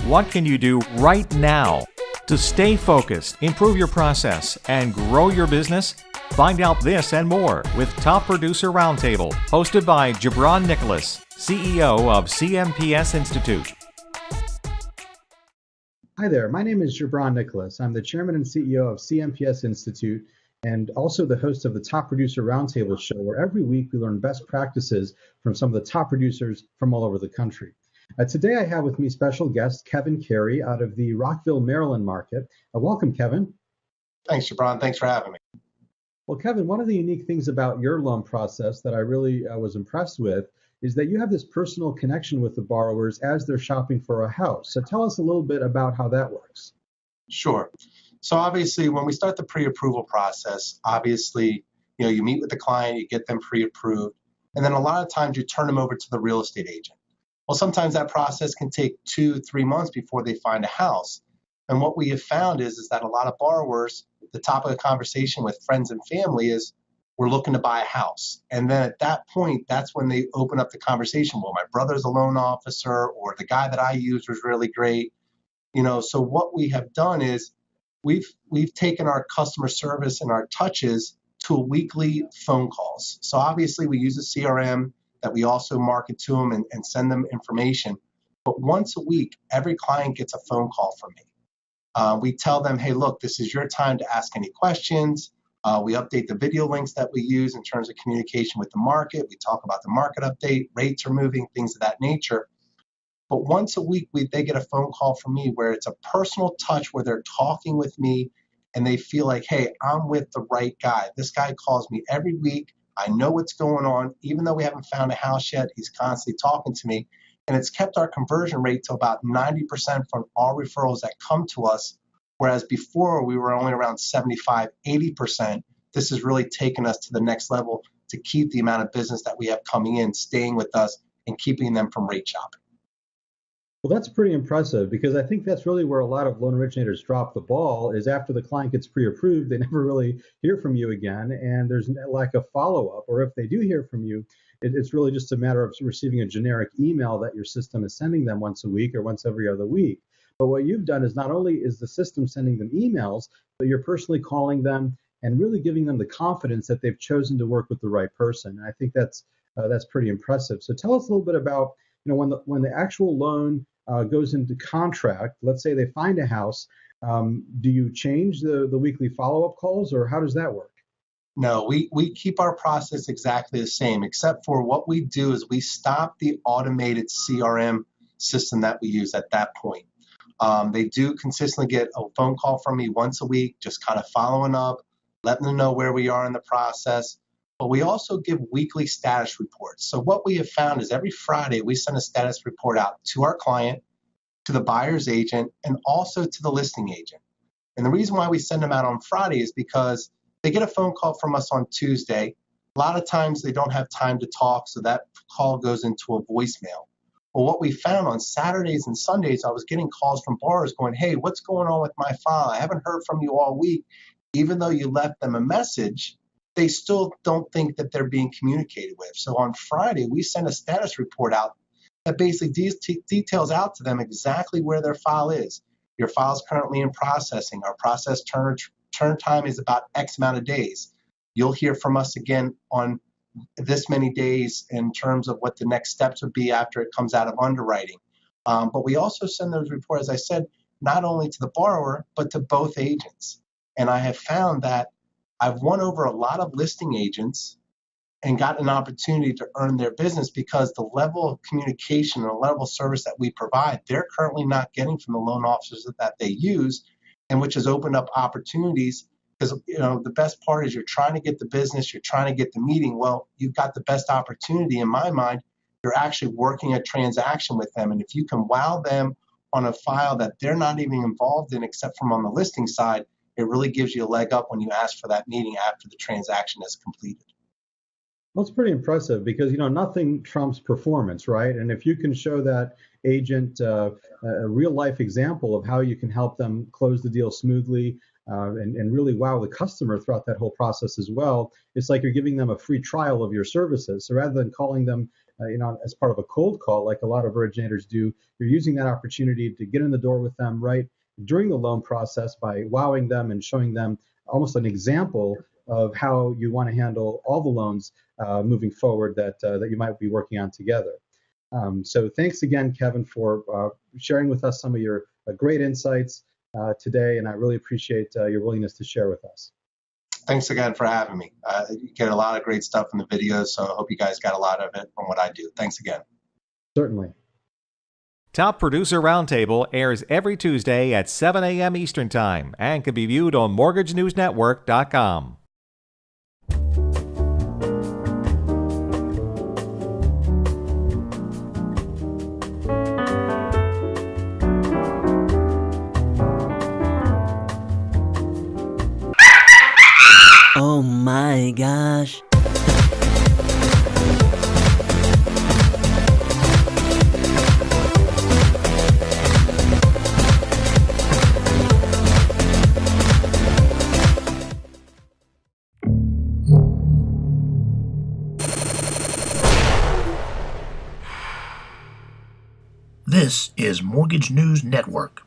What can you do right now to stay focused, improve your process, and grow your business? Find out this and more with Top Producer Roundtable, hosted by Gibran Nicholas, CEO of CMPS Institute. Hi there, my name is Gibran Nicholas. I'm the chairman and CEO of CMPS Institute and also the host of the Top Producer Roundtable show, where every week we learn best practices from some of the top producers from all over the country. Today I have with me special guest Kevin Carey out of the Rockville, Maryland market. Welcome, Kevin. Thanks, Gibran. Thanks for having me. Well, Kevin, one of the unique things about your loan process that I really was impressed with is that you have this personal connection with the borrowers as they're shopping for a house. So tell us a little bit about how that works. Sure. So obviously, when we start the pre-approval process, obviously, you meet with the client, you get them pre-approved, and then a lot of times you turn them over to the real estate agent. Well, sometimes that process can take 2-3 months before they find a house. And what we have found is that a lot of borrowers, the top of the conversation with friends and family is, we're looking to buy a house. And then at that point, that's when they open up the conversation. Well, my brother's a loan officer, or the guy that I used was really great. So what we have done is we've taken our customer service and our touches to weekly phone calls. So obviously we use a CRM that we also market to them and send them information. But once a week, every client gets a phone call from me. We tell them, hey, look, this is your time to ask any questions. We update the video links that we use in terms of communication with the market. We talk about the market update, rates are moving, things of that nature. But once a week, they get a phone call from me where it's a personal touch, where they're talking with me and they feel like, hey, I'm with the right guy. This guy calls me every week. I know what's going on. Even though we haven't found a house yet, he's constantly talking to me. And it's kept our conversion rate to about 90% from all referrals that come to us, whereas before we were only around 75, 80%. This has really taken us to the next level to keep the amount of business that we have coming in, staying with us, and keeping them from rate shopping. Well, that's pretty impressive, because I think that's really where a lot of loan originators drop the ball, is after the client gets pre-approved, they never really hear from you again, and there's lack of follow-up. Or if they do hear from you, it's really just a matter of receiving a generic email that your system is sending them once a week or once every other week. But what you've done is not only is the system sending them emails, but you're personally calling them and really giving them the confidence that they've chosen to work with the right person. And I think that's pretty impressive. So tell us a little bit about, when the actual loan goes into contract. Let's say they find a house. Do you change the weekly follow-up calls, or how does that work? No, we keep our process exactly the same, except for what we do is we stop the automated CRM system that we use at that point. They do consistently get a phone call from me once a week, just kind of following up, letting them know where we are in the process. But we also give weekly status reports. So what we have found is every Friday we send a status report out to our client, to the buyer's agent, and also to the listing agent. And the reason why we send them out on Friday is because they get a phone call from us on Tuesday. A lot of times they don't have time to talk, so that call goes into a voicemail. Well, what we found on Saturdays and Sundays, I was getting calls from borrowers going, hey, what's going on with my file? I haven't heard from you all week. Even though you left them a message, they still don't think that they're being communicated with. So on Friday, we send a status report out that basically details out to them exactly where their file is. Your file is currently in processing. Our process turn time is about X amount of days. You'll hear from us again on this many days in terms of what the next steps would be after it comes out of underwriting. But we also send those reports, as I said, not only to the borrower, but to both agents. And I have found that I've won over a lot of listing agents and got an opportunity to earn their business because the level of communication and the level of service that we provide, they're currently not getting from the loan officers that they use, and which has opened up opportunities. Because the best part is you're trying to get the business, you're trying to get the meeting. Well, you've got the best opportunity in my mind. You're actually working a transaction with them. And if you can wow them on a file that they're not even involved in except from on the listing side, it really gives you a leg up when you ask for that meeting after the transaction is completed. Well, it's pretty impressive because, nothing trumps performance, right? And if you can show that agent a real life example of how you can help them close the deal smoothly and really wow the customer throughout that whole process as well, it's like you're giving them a free trial of your services. So rather than calling them as part of a cold call, like a lot of originators do. You're using that opportunity to get in the door with them right during the loan process by wowing them and showing them almost an example of how you want to handle all the loans moving forward that you might be working on together. So thanks again, Kevin, for sharing with us some of your great insights today, and I really appreciate your willingness to share with us. Thanks again for having me. You get a lot of great stuff in the videos, so I hope you guys got a lot of it from what I do. Thanks again. Certainly. Top Producer Roundtable airs every Tuesday at 7 a.m. Eastern Time and can be viewed on MortgageNewsNetwork.com. Oh my gosh. This is Mortgage News Network.